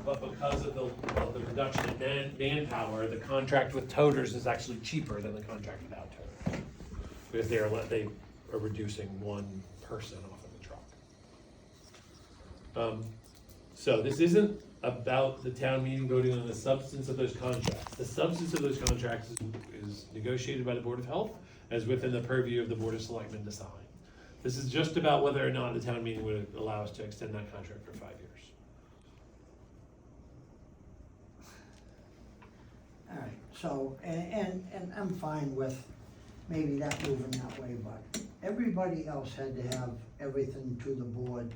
but because of the reduction in manpower, the contract with toters is actually cheaper than the contract without toters. Because they are reducing one person off of the truck. So this isn't about the town meeting voting on the substance of those contracts. The substance of those contracts is negotiated by the Board of Health as within the purview of the Board of Selectmen to sign. This is just about whether or not the town meeting would allow us to extend that contract for 5 years. All right, so, and I'm fine with maybe that moving that way, but everybody else had to have everything to the board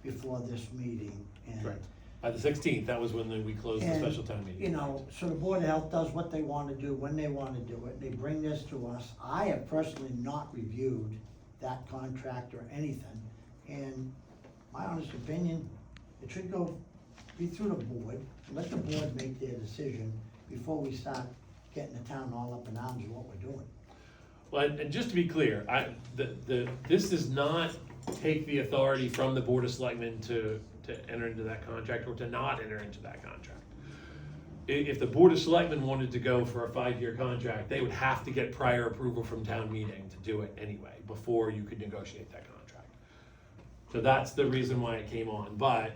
before this meeting. And Correct. By the 16th, that was when we closed the special town meeting. You know, so the Board of Health does what they wanna do, when they wanna do it, they bring this to us. I have personally not reviewed that contract or anything, and my honest opinion, it should be through the board, let the board make their decision before we start getting the town all up in arms of what we're doing. Well, and just to be clear, this does not take the authority from the Board of Selectmen to enter into that contract or to not enter into that contract. If the Board of Selectmen wanted to go for a 5-year contract, they would have to get prior approval from town meeting to do it anyway, before you could negotiate that contract. So that's the reason why it came on, but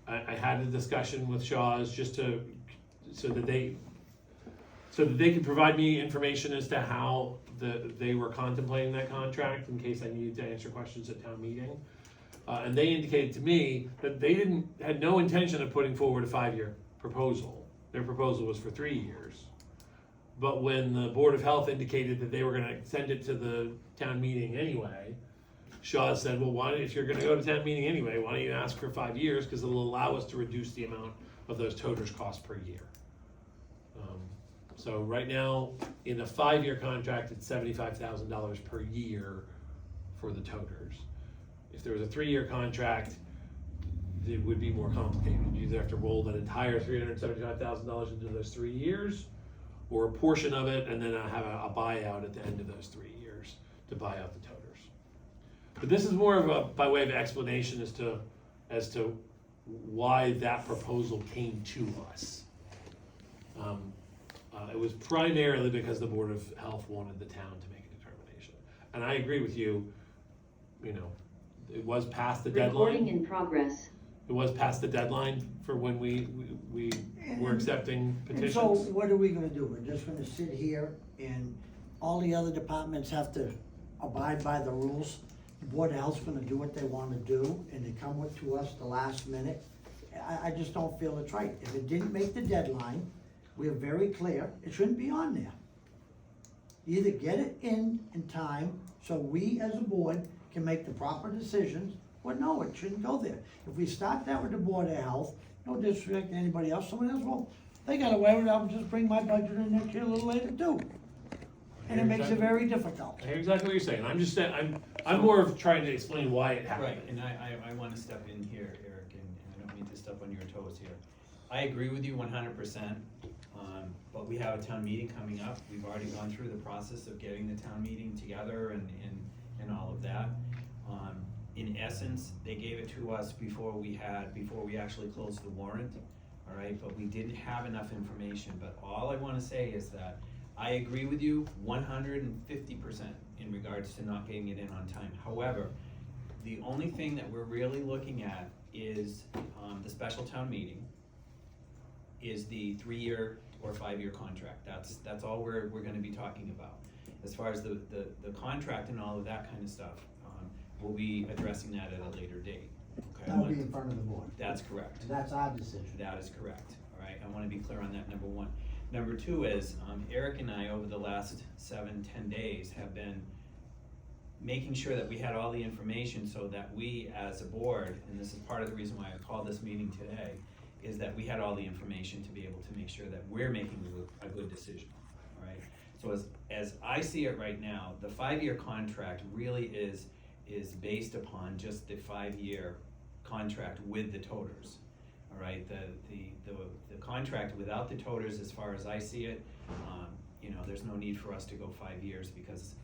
I had a discussion with Shaw's just so that they could provide me information as to how they were contemplating that contract in case I needed to answer questions at town meeting. And they indicated to me that they had no intention of putting forward a 5-year proposal. Their proposal was for 3 years. But when the Board of Health indicated that they were gonna send it to the town meeting anyway, Shaw said, well, if you're gonna go to town meeting anyway, why don't you ask for 5 years? Because it'll allow us to reduce the amount of those toters costs per year. So right now, in a 5-year contract, it's $75,000 per year for the toters. If there was a 3-year contract, it would be more complicated. You either have to roll that entire $375,000 into those 3 years, or a portion of it, and then have a buyout at the end of those 3 years to buy out the toters. But this is more of by way of explanation as to why that proposal came to us. It was primarily because the Board of Health wanted the town to make a determination. And I agree with you, it was past the deadline. Recording in progress. It was past the deadline for when we were accepting petitions. And so what are we gonna do? We're just gonna sit here and all the other departments have to abide by the rules? The Board of Health's gonna do what they wanna do, and they come to us the last minute? I just don't feel it's right. If it didn't make the deadline, we're very clear, it shouldn't be on there. Either get it in time, so we as a board can make the proper decisions, or no, it shouldn't go there. If we start that with the Board of Health, no disrespect to anybody else, someone else, well, they got away with it, I'll just bring my budget in next year a little later too. And it makes it very difficult. I hear exactly what you're saying. I'm just saying, I'm more of trying to explain why it happened. Right, and I wanna step in here, Eric, and I don't mean to step on your toes here. I agree with you 100%, but we have a town meeting coming up. We've already gone through the process of getting the town meeting together and all of that. In essence, they gave it to us before we actually closed the warrant, all right? But we didn't have enough information. But all I wanna say is that I agree with you 150% in regards to not getting it in on time. However, the only thing that we're really looking at is the special town meeting, is the 3-year or 5-year contract. That's all we're gonna be talking about. As far as the contract and all of that kind of stuff, we'll be addressing that at a later date. Okay? That'll be in front of the board. That's correct. And that's our decision. That is correct, all right? I wanna be clear on that, number one. Number two is, Eric and I, over the last 7-10 days, have been making sure that we had all the information so that we, as a board, and this is part of the reason why I called this meeting today, is that we had all the information to be able to make sure that we're making a good decision, all right? So as I see it right now, the 5-year contract really is based upon just the 5-year contract with the toters, all right? The contract without the toters, as far as I see it, there's no need for us to go 5 years because,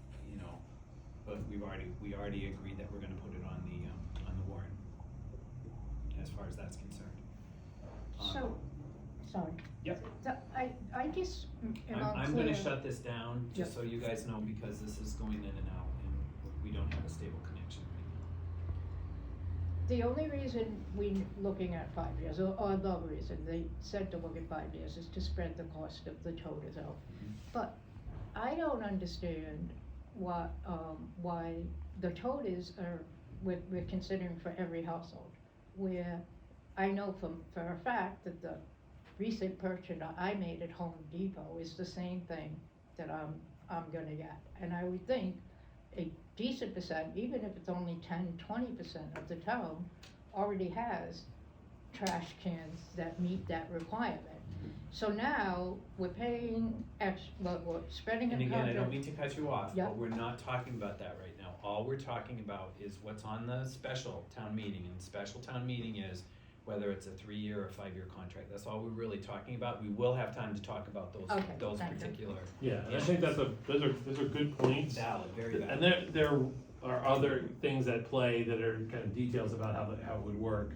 but we already agreed that we're gonna put it on the warrant, as far as that's concerned. So, sorry. Yep. I just am I'm unclear. gonna shut this down, just so you guys know, because this is going in and out, and we don't have a stable connection right The only reason we looking at 5 years, or the reason they said to look at 5 years is to spread the cost of the toters out. Mhm. But I don't understand why the toters are, we're considering for every household. Where I know for a fact that the recent purchase I made at Home Depot is the same thing that I'm gonna get. And I would think a decent percent, even if it's only 10-20% of the town, already has trash cans that meet that requirement. So now, we're paying we're spreading now. it. And again, I don't mean to cut you off, Yeah. but we're not talking about that right now. All we're talking about is what's on the special town meeting, and special town meeting is whether it's a 3-year or 5-year contract. That's all we're really talking about. We will have time to talk about Okay, those thank you. particular. Yeah, and I think those are good points. Valid, very valid. And there are other things at play that are kind of details about how it would work,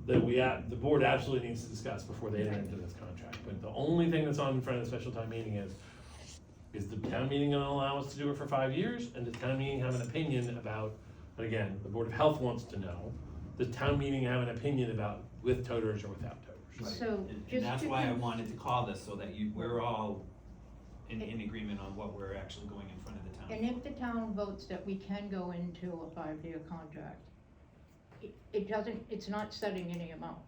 that the board absolutely needs to discuss before they enter into this contract. But the only thing that's on in front of the special town meeting is the town meeting gonna allow us to do it for 5 years? And does town meeting have an opinion about, and again, the Board of Health wants to know, does town meeting have an opinion about with toters or without toters? Right. So, And just that's to why I con- wanted to call this, so that we're all in agreement on what we're actually going in front of the town. And if the town votes that we can go into a 5-year contract, it's not setting any amount,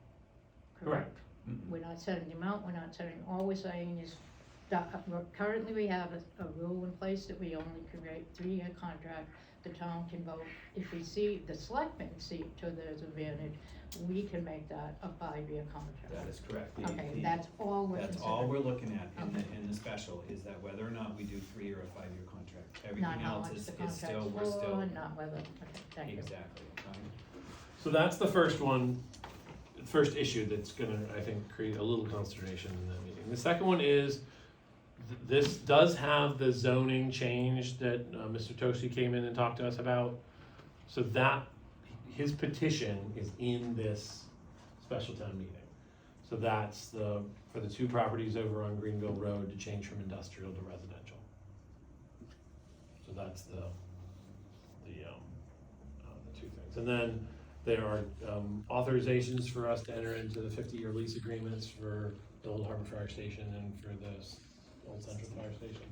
correct? Mm-mm. We're not setting the amount, we're not setting, all we're saying is that, currently we have a rule in place that we only create 3-year contract. The town can vote, if we see, the selectmen see it to their advantage, we can make that a 5-year contract. That is correct. Okay, that's all we're That's all considering. we're looking at Okay. in the special, is that whether or not we do 3 or a 5-year contract. Not Everything how else much is the still, contract's we're still. for, not whether, okay, thank you. Exactly. So that's the first one, first issue that's gonna, I think, create a little consternation in that meeting. The second one is, this does have the zoning change that Mr. Tosi came in and talked to us about. So that, his petition is in this special town meeting. So that's for the 2 properties over on Greenville Road to change from industrial to residential. So that's the 2 things. And then there are authorizations for us to enter into the 50-year lease agreements for the Old Harbor Fire Station and for the Old Central Fire Station.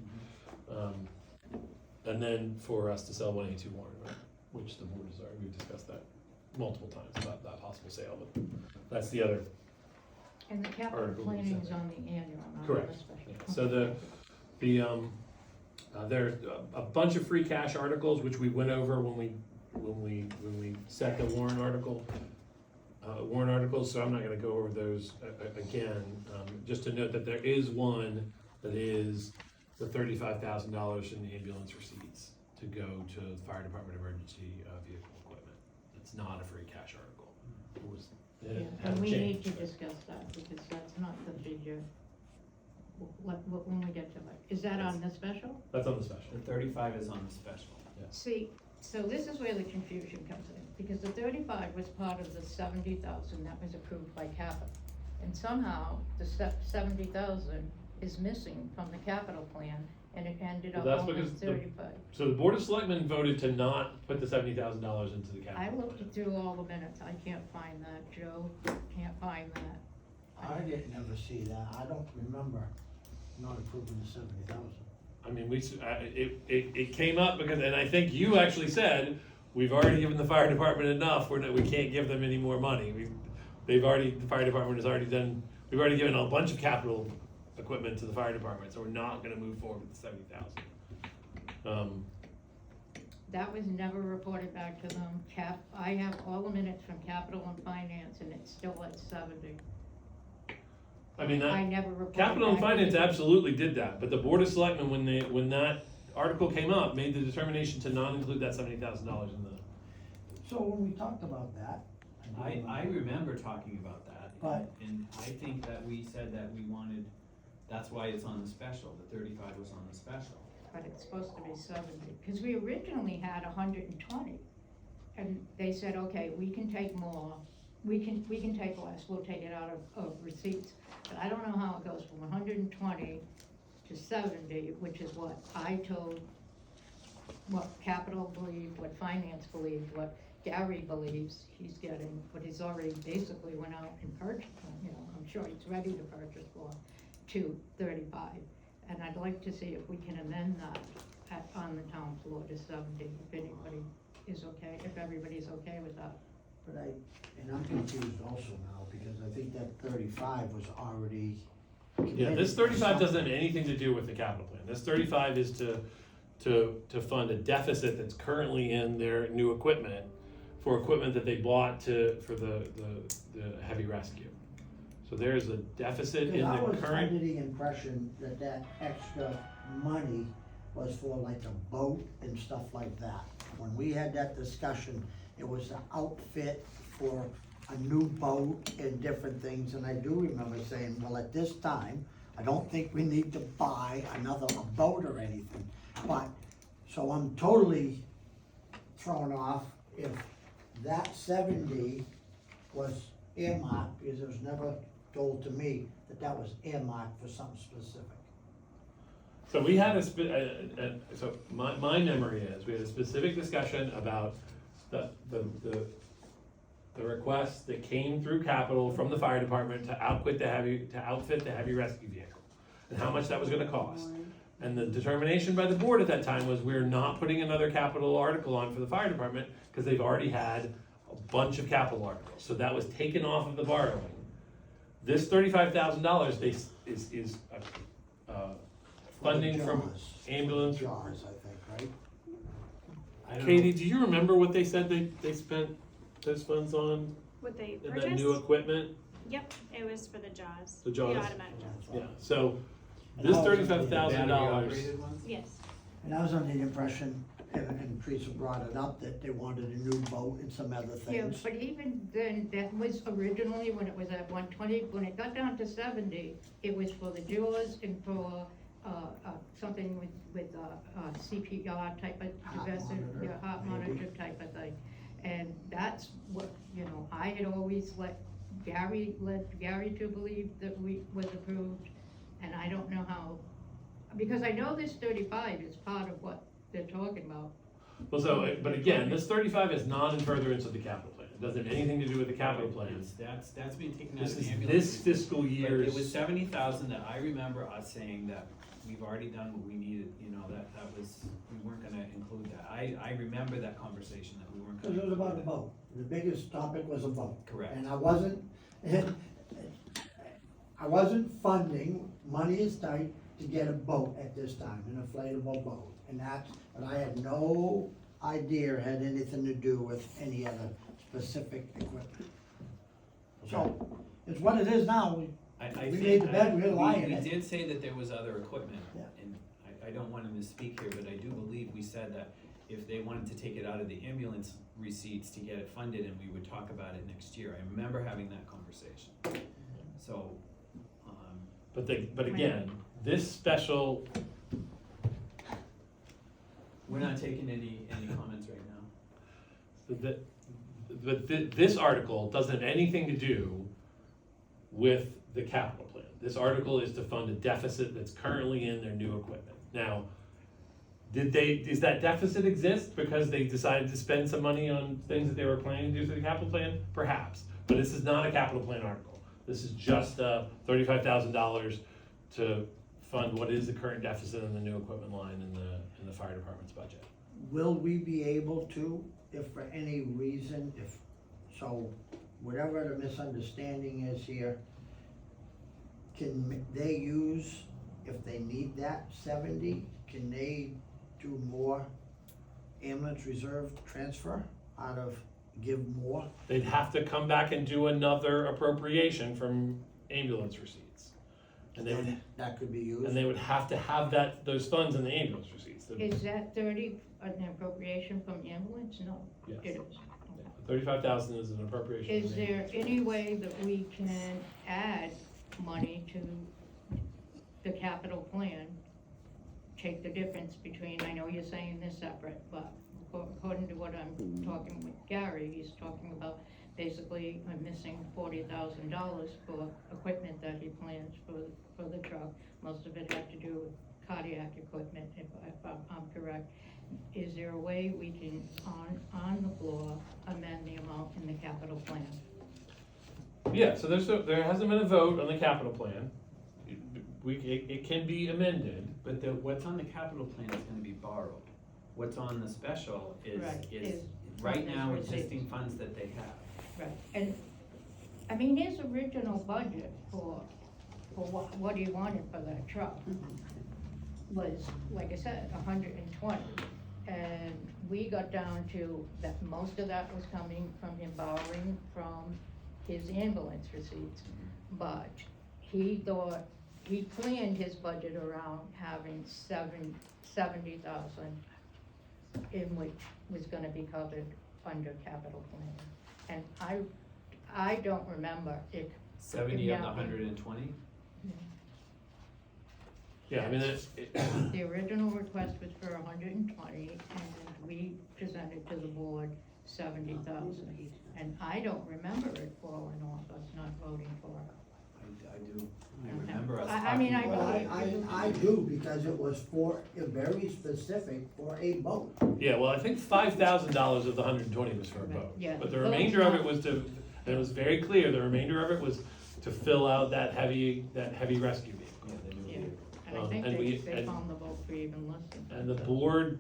And then for us to sell 182 Warren Road, which the board has already, we've discussed that multiple times about that possible sale, but that's the other. And the capital Article planning is 7. on the annual, not on the Correct. special. Yeah, so there's a bunch of free cash articles, which we went over when we set the warrant articles, so I'm not gonna go over those again. Just to note that there is one that is the $35,000 in the ambulance receipts to go to the fire department emergency vehicle equipment. It's not a free cash article. It Yeah, and hasn't we need changed. to discuss that, because that's not the figure, when we get to it. Is that on the special? That's on the special. The 35 is on the special. See, so this is where the confusion comes in, because the 35 was part of the 70,000 that was approved by capital. And somehow, the 70,000 is missing from the capital plan, and it ended Well, up that's only because the- 35. So the Board of Selectmen voted to not put the $70,000 into the I capital looked plan. through all the minutes, I can't find that, Joe, can't find that. I didn't ever see that, I don't remember not approving the 70,000. I mean, it came up because, and I think you actually said, we've already given the fire department enough, we can't give them any more money. The fire department has already done, we've already given a bunch of capital equipment to the fire department, so we're not gonna move forward with the 70,000. That was never reported back to them. I have all the minutes from capital and finance, and it's still at 70. I mean, I that, never reported capital and back to finance them. absolutely did that, but the Board of Selectmen, when that article came up, made the determination to not include that $70,000 in the. So when we talked about that. I remember talking about that, But- and I think that we said that we wanted, that's why it's on the special, the 35 was on the special. But it's supposed to be 70, because we originally had 120. And they said, okay, we can take more, we can take less, we'll take it out of receipts. But I don't know how it goes from 120 to 70, which is what I told, what capital believed, what finance believed, what Gary believes he's getting, but he's already basically went out and purchased, I'm sure he's ready to purchase for, to 35. And I'd like to see if we can amend that on the town floor to 70, if anybody is okay, if everybody's okay with that. But and I'm confused also now, because I think that 35 was already Yeah, this committed 35 to doesn't have anything to do with the capital plan. This 35 is to fund a deficit that's currently in their new equipment, for equipment that they bought for the heavy rescue. So there's a deficit in Because I the was current. under the impression that that extra money was for like a boat and stuff like that. When we had that discussion, it was the outfit for a new boat and different things, and I do remember saying, well, at this time, I don't think we need to buy another boat or anything. But, so I'm totally thrown off if that 70 was earmarked, because it was never told to me that that was earmarked for something specific. So we had so my memory is, we had a specific discussion about the request that came through capital from the fire department to outfit the heavy rescue vehicle, and how much that was gonna cost. And the determination by the board at that time was, we're not putting another capital article on for the fire department, because they've already had a bunch of capital articles, so that was taken off of the borrowing. This $35,000 is funding from Jaws. ambulance. Jaws, I think, right? I don't Katie, know. do you remember what they said they spent those funds on, What they in that purchased? new equipment? Yep, it was for the jaws. The jaws. automatic jaws. Yeah, so And this I was under the $35,000, Battery-operated ones? Yes. And I was under the impression, and Teresa brought it up, that they wanted a new boat and some other Yeah, things. but even then, that was originally when it was at 120, when it got down to 70, it was for the jaws and for, something with CPR type of Heart device, monitor, yeah, heart maybe. monitor type of thing. And that's what, I had always led Gary to believe that was approved, and I don't know how, because I know this 35 is part of what they're talking about. well, so, but again, this 35 is not in furtherance of the capital plan. It doesn't have anything to do with the capital plan. That's being taken out This of the is ambulance. this fiscal But year's. it was 70,000 that I remember us saying that we've already done what we needed, that was, we weren't gonna include that. I remember that conversation, that we weren't gonna. Because it was about a include that. boat. The biggest topic was a boat. Correct. And I wasn't funding, money is tight, to get a boat at this time, an inflatable boat. And but I had no idea it had anything to do with any other specific equipment. So, it's what it is now. I We think- made the bed, we're lying in We it. did say that there was other equipment, Yeah. and I don't want to misspeak here, but I do believe we said that if they wanted to take it out of the ambulance receipts to get it funded, and we would talk about it next year. I remember having that conversation. So, But again, this special, we're not taking any comments right now. this article doesn't have anything to do with the capital plan. This article is to fund a deficit that's currently in their new equipment. Now, does that deficit exist because they decided to spend some money on things that they were planning to do through the capital plan? Perhaps, but this is not a capital plan article. This is just $35,000 to fund what is the current deficit in the new equipment line in the fire department's budget. Will we be able to, if for any reason, whatever the misunderstanding is here, can they use, if they need that 70, can they do more ambulance reserve transfer give more? They'd have to come back and do another appropriation from ambulance receipts. And they would, Then that could be used? and they would have to have those funds in the ambulance receipts. Is that 30 an appropriation from ambulance? No, Yes. it is. 35,000 is an appropriation. Is from the there any way that we can add money to the capital plan? Take the difference between, I know you're saying they're separate, but according to what I'm talking with Gary, he's talking about basically, I'm missing $40,000 for equipment that he plans for the truck. Most of it had to do with cardiac equipment, if I'm correct. Is there a way we can, on the floor, amend the amount in the capital plan? Yeah, so there hasn't been a vote on the capital plan. It can be amended. But what's on the capital plan is gonna be borrowed. What's on the special Right, is is right from his now receipts. existing funds that they have. Right, and, I mean, his original budget for what he wanted for that truck was, like I said, 120. And we got down to that most of that was coming from him borrowing from his ambulance receipts. But he thought, he planned his budget around having 70,000 in which was gonna be covered under capital plan. And I don't remember if. 70 of the Yeah. 120? Yeah, I mean, The original request was for 120, and we presented to the board 70,000. And I don't remember it falling off, us not voting for it. I do. I Okay. remember us I mean, talking I about know it. I do, because it was very specific for a boat. yeah, well, I think $5,000 of the 120 was for a boat. Yeah, But the the remainder of it boat's was to, and it was very clear, the remainder of it was to fill out that heavy rescue vehicle. Yeah, the new Yeah. vehicle. And I think And they and- found the vote for even less than that. And the board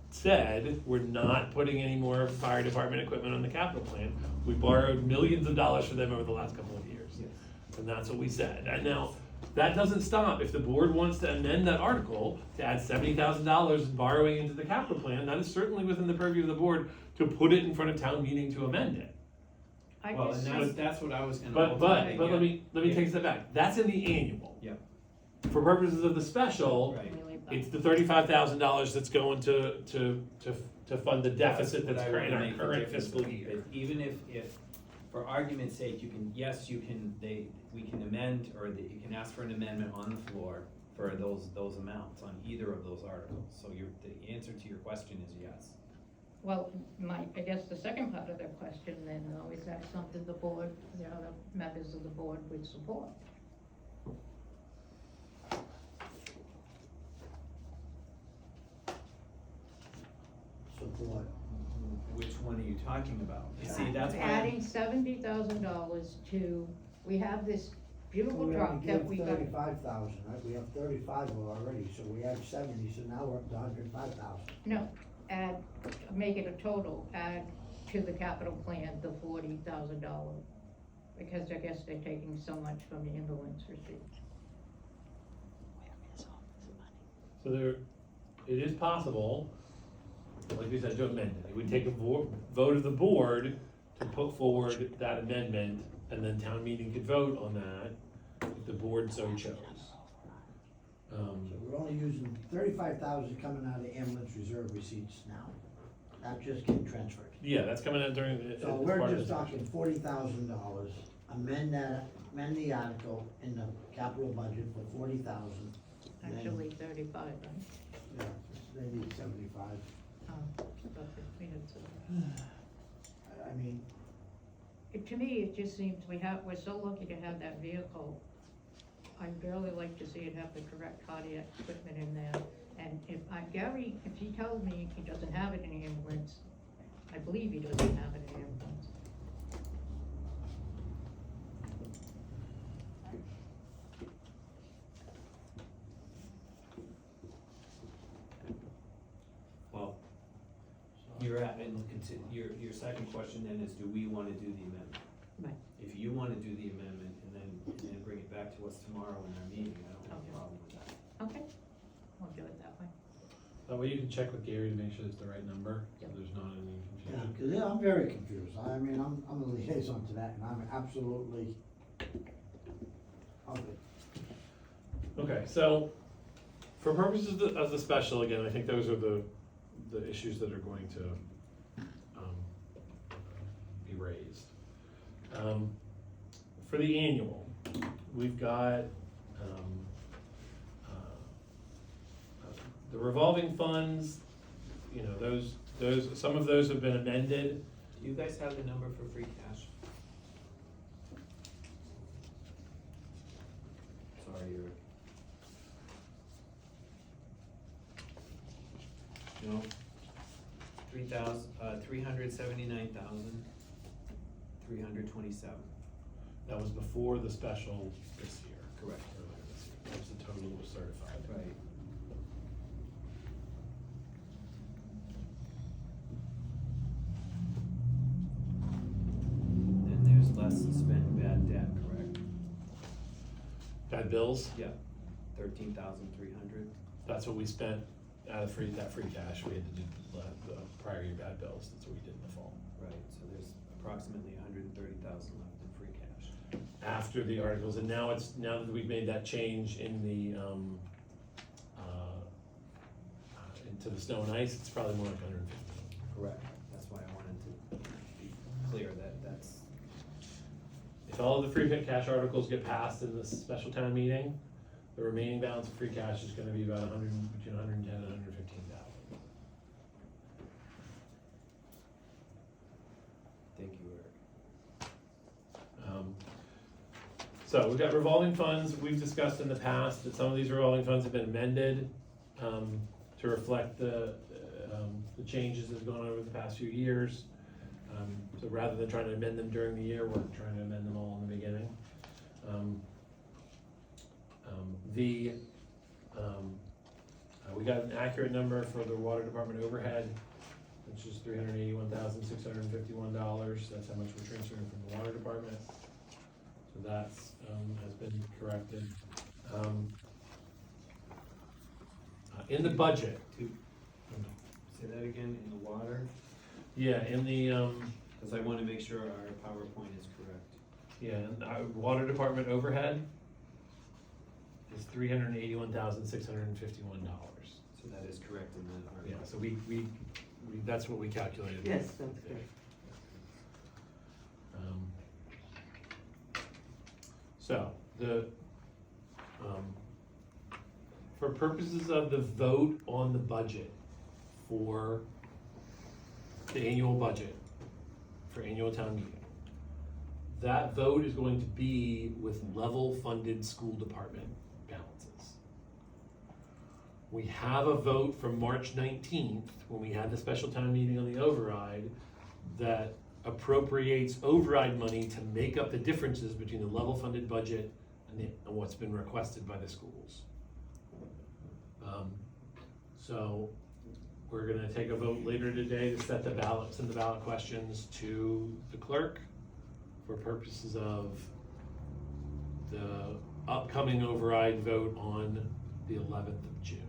said, we're not putting any more fire department equipment on the capital plan. We borrowed millions of dollars from them over the last couple of years. Yes. And that's what we said. And now, that doesn't stop. If the board wants to amend that article to add $70,000 borrowing into the capital plan, that is certainly within the purview of the board to put it in front of town meeting to amend it. I Well, just and think- that's what I was gonna. But ultimately let get. me Yeah. take a step back. That's in the annual. Yeah. For purposes of the special, Right. we leave that. it's the $35,000 that's going to fund the deficit that's What I current in would our make the current difference fiscal of. year. Even if, for argument's sake, you can, yes, you can, we can amend, or you can ask for an amendment on the floor for those amounts on either of those articles. So the answer to your question is yes. Well, I guess the second part of the question then, though, is that something the board, the other members of the board would support? Support. Which one are you talking about? See, that's why. Adding $70,000 to, we have this beautiful We truck only that give we got. 35,000, right? We have 35 already, so we have 70, so now we're up to 105,000. No, make it a total, add to the capital plan the $40,000. Because I guess they're taking so much from the ambulance receipts. So it is possible, like we said, to amend it. It would take a vote of the board to put forward that amendment, and then town meeting could vote on that if the board so chose. So we're only using 35,000 coming out of the ambulance reserve receipts now. That just getting transferred. Yeah, that's coming out during. So as we're part of just the- talking $40,000, amend the article in the capital budget for 40,000. Then- Actually 35, right? Yeah, they need 75. But we had some. I mean, To me, it just seems we're so lucky to have that vehicle. I'd really like to see it have the correct cardiac equipment in there. And if Gary, if he tells me he doesn't have it in the ambulance, I believe he doesn't have it in the ambulance. Well, you're at, and your second question then is, do we wanna do the amendment? Right. If you wanna do the amendment and then bring it back to us tomorrow in our meeting, I don't have Okay. a problem with that. Okay, we'll do it that way. That way you can check with Gary to make sure it's the right number, so Yep. there's not any yeah, confusion. because I'm very confused. I mean, I'm a liaison to that, and I'm absolutely of it. Okay, so for purposes of the special, again, I think those are the issues that are going to be raised. For the annual, we've got the revolving funds, you know, some of those have been amended. Do you guys have the number for free cash? Sorry, no, 379,327. That was before the special this year. Correct. Earlier this year. That was the total that was certified. Right. And there's less spent bad debt, correct? Bad bills, Yeah, 13,300. that's what we spent out of that free cash. We had to do the prior year bad bills. That's what we did in the fall. Right, so there's approximately 130,000 left in free cash. After the articles, and now that we've made that change in the, into the snow and ice, it's probably more like 150. Correct. That's why I wanted to be clear that that's, If all of the free cash articles get passed in this special town meeting, the remaining balance of free cash is gonna be about between 110 and 115,000. thank you, Eric. So we've got revolving funds. We've discussed in the past that some of these revolving funds have been amended to reflect the changes that have gone on over the past few years. So rather than trying to amend them during the year, we're trying to amend them all in the beginning. We got an accurate number for the water department overhead, which is $381,651. That's how much we're transferring from the water department. So that's, has been corrected. In the budget. Say that again, in the water, Yeah, in the, because I want to make sure our PowerPoint is correct. yeah, in our water department overhead is $381,651. So that is correct in that Yeah, article. so we, that's what we calculated. Yes, that's good. So, for purposes of the vote on the budget for the annual budget, for annual town meeting, that vote is going to be with level funded school department balances. We have a vote from March 19th, when we had the special town meeting on the override, that appropriates override money to make up the differences between the level funded budget and what's been requested by the schools. So we're gonna take a vote later today to set the ballots and the ballot questions to the clerk for purposes of the upcoming override vote on the 11th of June.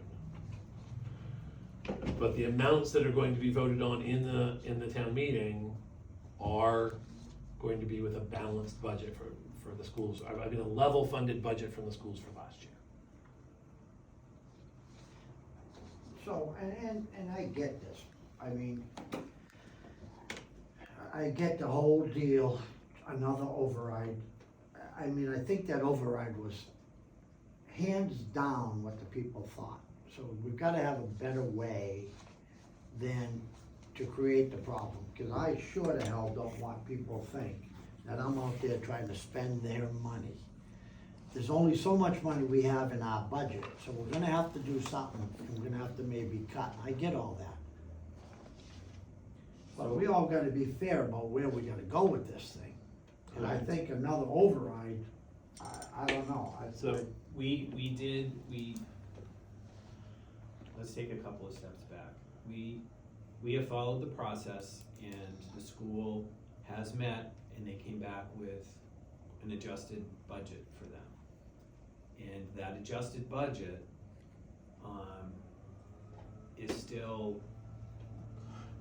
But the amounts that are going to be voted on in the town meeting are going to be with a balanced budget for the schools. I mean, a level funded budget from the schools for last year. So, and I get this, I mean, I get the whole deal, another override. I mean, I think that override was hands down what the people thought. So we've gotta have a better way than to create the problem, cause I sure the hell don't want people to think that I'm out there trying to spend their money. There's only so much money we have in our budget, so we're gonna have to do something, and we're gonna have to maybe cut, I get all that. But we all gotta be fair about where we gotta go with this thing. And I think another override, I don't know, So let's take a couple of steps back. We have followed the process, and the school has met, and they came back with an adjusted budget for them. And that adjusted budget, is still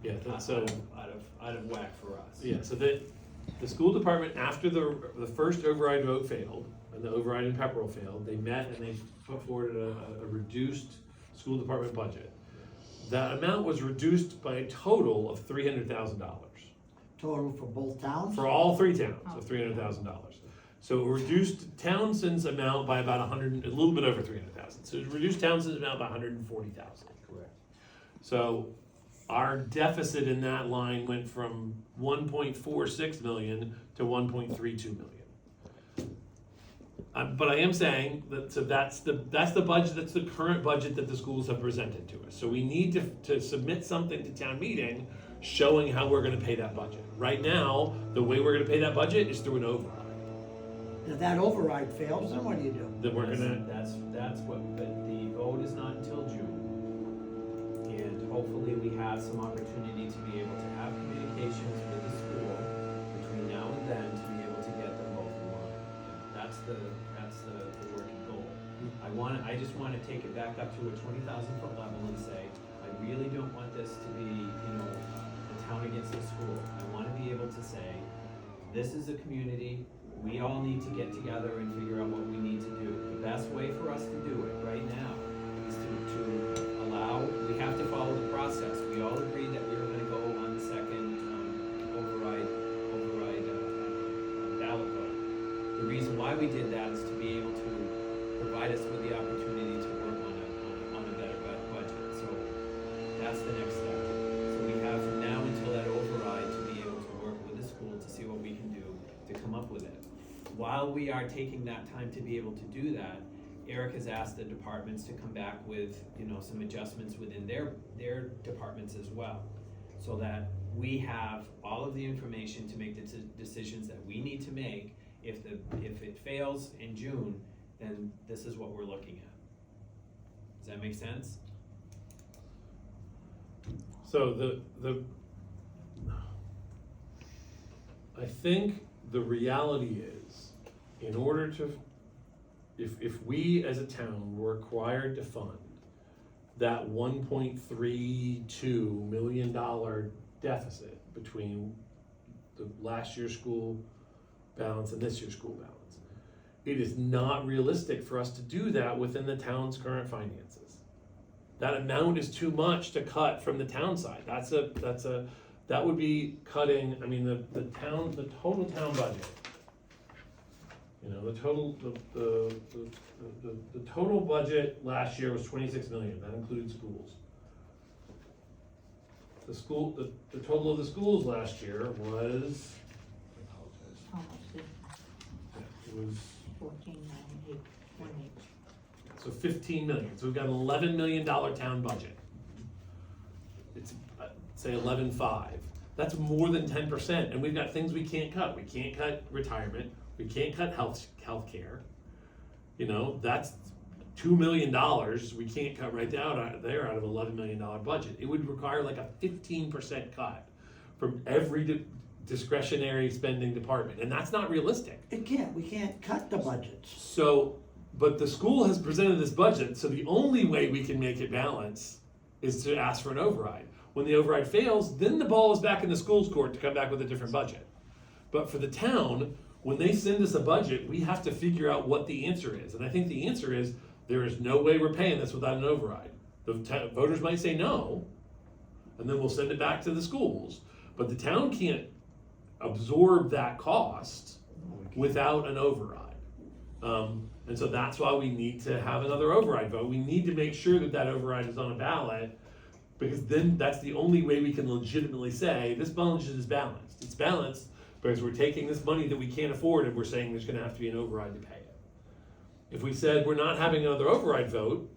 Yeah, out so, of whack for us. yeah, so the school department, after the first override vote failed, and the override in Pepperell failed, they met and they put forward a reduced school department budget. That amount was reduced by a total of $300,000. total for both towns? For all three towns, of $300,000. So it reduced Townsend's amount by about a little bit over 300,000. So it reduced Townsend's amount by 140,000. Correct. So our deficit in that line went from 1.46 million to 1.32 million. But I am saying that, so that's the budget, that's the current budget that the schools have presented to us. So we need to submit something to town meeting showing how we're gonna pay that budget. Right now, the way we're gonna pay that budget is through an override. If that override fails, then what do you do? Then we're gonna, That's what, but the vote is not until June. And hopefully we have some opportunity to be able to have communications with the school between now and then to be able to get them both in line. That's the working goal. I just wanna take it back up to a 20,000 foot level and say, I really don't want this to be, the town against the school. I wanna be able to say, this is a community, we all need to get together and figure out what we need to do. The best way for us to do it right now is to allow, we have to follow the process. We all agreed that we were gonna go on the second override ballot vote. The reason why we did that is to be able to provide us with the opportunity to work on a better budget. So that's the next step. So we have from now until that override to be able to work with the school to see what we can do to come up with it. While we are taking that time to be able to do that, Eric has asked the departments to come back with, some adjustments within their departments as well. So that we have all of the information to make the decisions that we need to make. If it fails in June, then this is what we're looking at. Does that make sense? so I think the reality is, in order to, if we as a town were required to fund that $1.32 million deficit between the last year's school balance and this year's school balance, it is not realistic for us to do that within the town's current finances. That amount is too much to cut from the town side. That would be cutting, the total town budget. The total budget last year was 26 million, that includes schools. The total of the schools last year was, Almost did, it was, 14,981. so 15 million, so we've got an $11 million town budget. It's, say 11.5, that's more than 10%, and we've got things we can't cut. We can't cut retirement, we can't cut healthcare. That's $2 million we can't cut right down out of $11 million budget. It would require like a 15% cut from every discretionary spending department, and that's not realistic. We can't cut the budgets. So, but the school has presented this budget, so the only way we can make it balance is to ask for an override. When the override fails, then the ball is back in the school's court to come back with a different budget. But for the town, when they send us a budget, we have to figure out what the answer is. And I think the answer is, there is no way we're paying this without an override. The voters might say no, and then we'll send it back to the schools. But the town can't absorb that cost without an override. And so that's why we need to have another override vote. We need to make sure that that override is on a ballot, because then that's the only way we can legitimately say, this budget is balanced. It's balanced because we're taking this money that we can't afford and we're saying there's gonna have to be an override to pay it. If we said we're not having another override vote,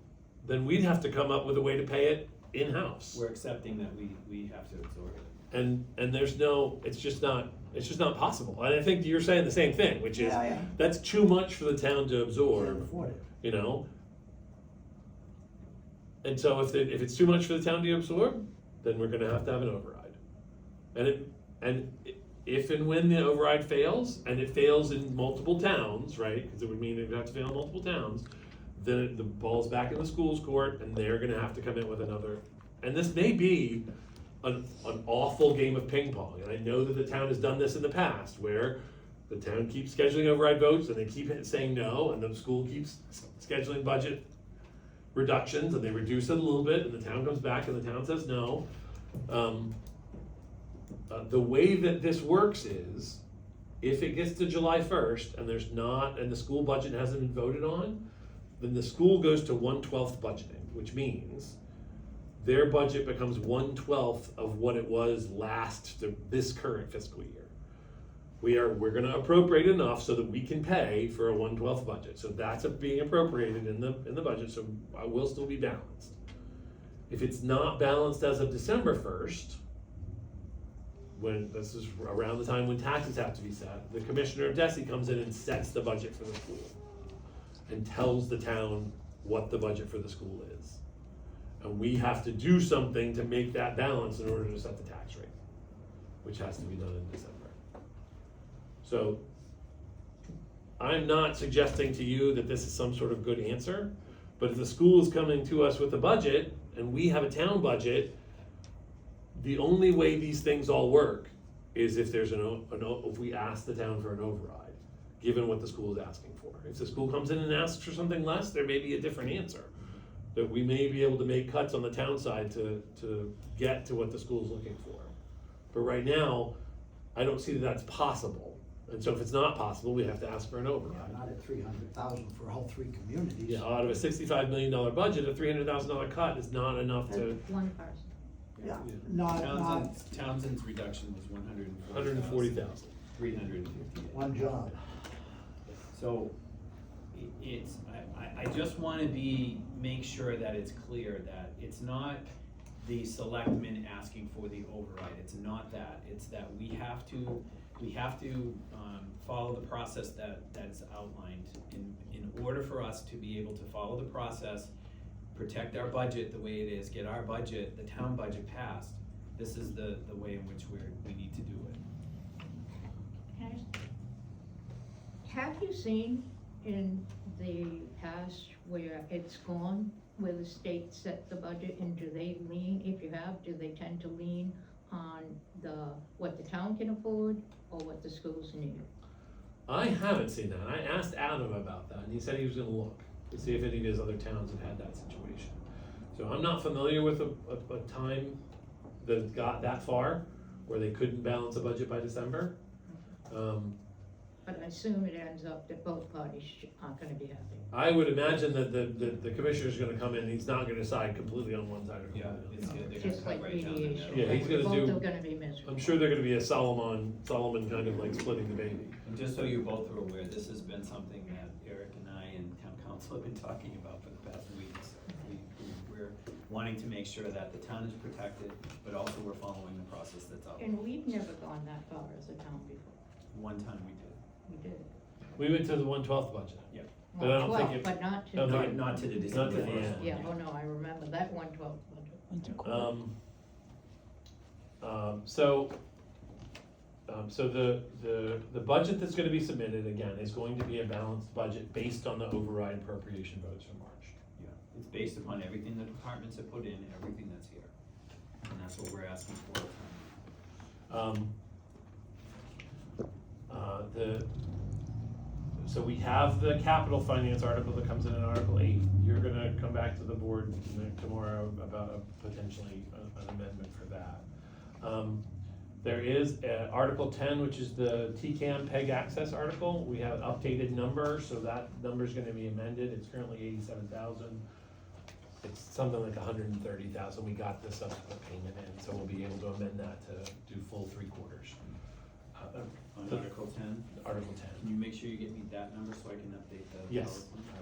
then we'd have to come up with a way to pay it in-house. We're accepting that we have to absorb it. And there's no, it's just not possible. And I think you're saying the same thing, which is, Yeah. that's too much for the town to Can't absorb, afford it. And so if it's too much for the town to absorb, then we're gonna have to have an override. And if and when the override fails, and it fails in multiple towns, right, because it would mean it would have to fail in multiple towns, then the ball's back in the school's court, and they're gonna have to come in with another. And this may be an awful game of ping pong, and I know that the town has done this in the past, where the town keeps scheduling override votes, and they keep saying no, and the school keeps scheduling budget reductions, and they reduce it a little bit, and the town comes back and the town says no. The way that this works is, if it gets to July 1st and and the school budget hasn't been voted on, then the school goes to 1/12 budgeting, which means their budget becomes 1/12 of what it was this current fiscal year. We're gonna appropriate enough so that we can pay for a 1/12 budget, so that's being appropriated in the budget, so I will still be balanced. If it's not balanced as of December 1st, when, this is around the time when taxes have to be set, the commissioner of DESI comes in and sets the budget for the school and tells the town what the budget for the school is. And we have to do something to make that balance in order to set the tax rate, which has to be done in December. So, I'm not suggesting to you that this is some sort of good answer, but if the school is coming to us with a budget, and we have a town budget, the only way these things all work is if there's if we ask the town for an override, given what the school is asking for. If the school comes in and asks for something less, there may be a different answer. That we may be able to make cuts on the town side to get to what the school is looking for. But right now, I don't see that that's possible. And so if it's not possible, we have to ask for an Yeah, override. not at 300,000 for all three communities. Yeah, out of a $65 million budget, a $300,000 cut is not enough to, One person. Yeah, not, Townsend's reduction was 140,000. 358. one job. So, it's, I just wanna make sure that it's clear that it's not the selectmen asking for the override, it's not that, it's that we have to follow the process that is outlined. In order for us to be able to follow the process, protect our budget the way it is, get our budget, the town budget passed, this is the way in which we need to do it. Can I just- Have you seen in the past where it's gone, where the state set the budget, and do they lean, if you have, do they tend to lean on what the town can afford or what the schools need? I haven't seen that. I asked Adam about that, and he said he was gonna look to see if any of his other towns have had that situation. So I'm not familiar with a time that got that far, where they couldn't balance a budget by December. But I assume it ends up that both parties aren't gonna be happy. I would imagine that the commissioner's gonna come in, he's not gonna decide completely on one side or Yeah, completely it's on the good, other. they're Just gonna like cut right down the mediation. middle. Yeah, he's gonna do- Both are gonna be miserable. I'm sure they're gonna be a Solomon kind of like splitting the baby. And just so you both are aware, this has been something that Eric and I and town council have been talking about for the past weeks. We're wanting to make sure that the town is protected, but also we're following the process that's out. And we've never gone that far as a town before. One time we did. We did. We went to the 1/12 budget. Yeah. But I don't think 12, it- but not to. I don't think it- Not to the Not December to the first end. one. Yeah, oh no, I remember that 1/12 budget. So the budget that's gonna be submitted, again, is going to be a balanced budget based on the override appropriation votes from March. Yeah, it's based upon everything the departments have put in, everything that's here. And that's what we're asking for. So we have the capital finance article that comes in Article 8. You're gonna come back to the board tomorrow about potentially an amendment for that. There is Article 10, which is the TCAM PEG access article. We have an updated number, so that number's gonna be amended. It's currently 87,000. It's something like 130,000. We got the subsequent payment in, so we'll be able to amend that to do full 3/4. On Article 10, Article 10. can you make sure you get me that number so I can update the Yes. PowerPoint?